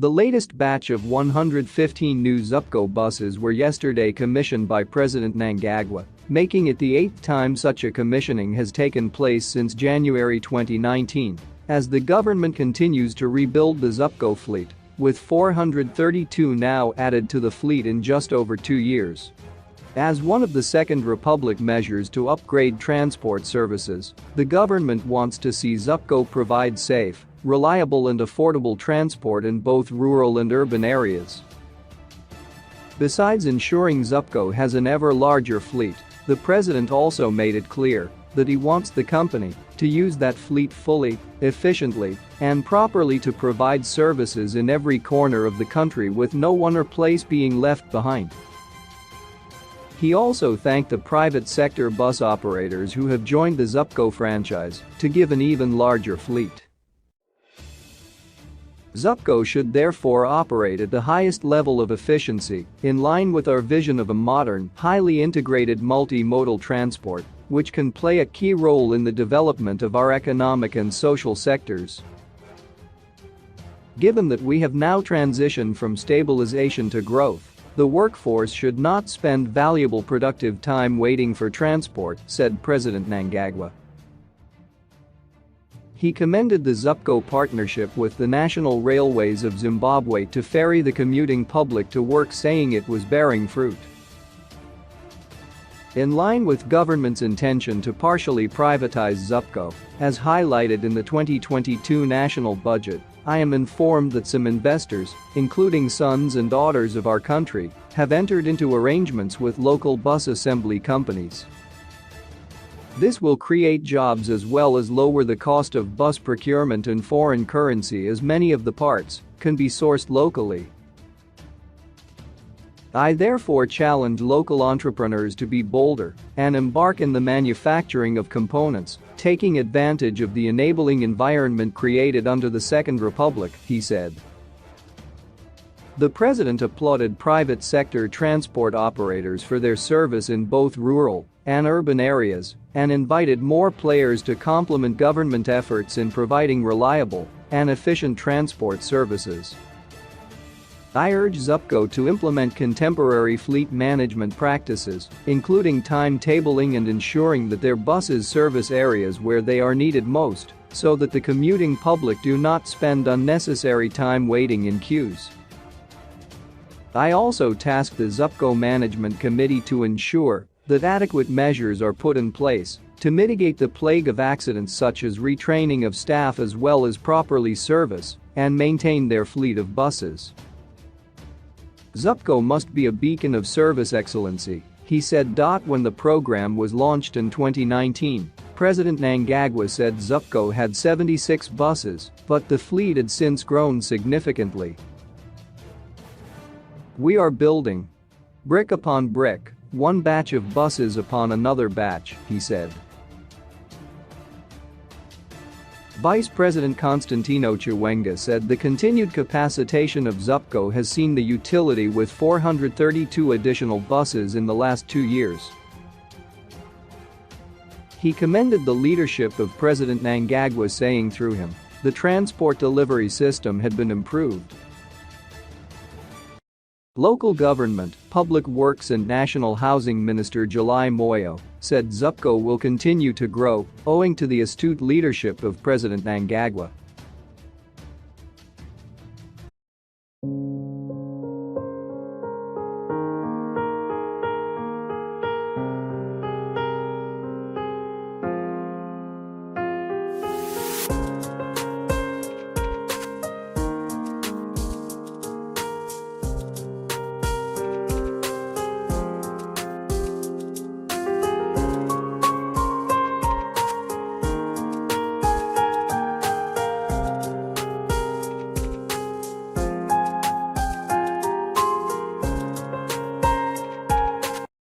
The latest batch of 115 new Zupco buses were yesterday commissioned by President Mnangagwa, making it the 8th time such a commissioning has taken place since January 2019, as the government continues to rebuild the Zupco fleet, with 432 now added to the fleet in just over 2 years. As one of the Second Republic measures to upgrade transport services, the government wants to see Zupco provide safe, reliable and affordable transport in both rural and urban areas. Besides ensuring Zupco has an ever larger fleet, the president also made it clear that he wants the company to use that fleet fully, efficiently, and properly to provide services in every corner of the country with no one or place being left behind. He also thanked the private sector bus operators who have joined the Zupco franchise to give an even larger fleet. Zupco should therefore operate at the highest level of efficiency, in line with our vision of a modern, highly integrated multimodal transport, which can play a key role in the development of our economic and social sectors. Given that we have now transitioned from stabilization to growth, the workforce should not spend valuable productive time waiting for transport, said President Mnangagwa. He commended the Zupco partnership with the National Railways of Zimbabwe to ferry the commuting public to work, saying it was bearing fruit. In line with government's intention to partially privatize Zupco, as highlighted in the 2022 national budget, I am informed that some investors, including sons and daughters of our country, have entered into arrangements with local bus assembly companies. This will create jobs as well as lower the cost of bus procurement in foreign currency, as many of the parts can be sourced locally. I therefore challenge local entrepreneurs to be bolder and embark in the manufacturing of components, taking advantage of the enabling environment created under the Second Republic, he said. The president applauded private sector transport operators for their service in both rural and urban areas and invited more players to complement government efforts in providing reliable and efficient transport services. I urge Zupco to implement contemporary fleet management practices, including timetabling and ensuring that their buses service areas where they are needed most, so that the commuting public do not spend unnecessary time waiting in queues. I also tasked the Zupco Management Committee to ensure that adequate measures are put in place to mitigate the plague of accidents, such as retraining of staff as well as properly service and maintain their fleet of buses. Zupco must be a beacon of service excellency, he said. When the program was launched in 2019, President Mnangagwa said Zupco had 76 buses, but the fleet had since grown significantly. We are building brick upon brick, one batch of buses upon another batch, he said. Vice President Constantino Chiwenga said the continued capacitation of Zupco has seen the utility with 432 additional buses in the last 2 years. He commended the leadership of President Mnangagwa, saying through him, the transport delivery system had been improved. Local Government, Public Works and National Housing Minister July Moyo said Zupco will continue to grow owing to the astute leadership of President Mnangagwa.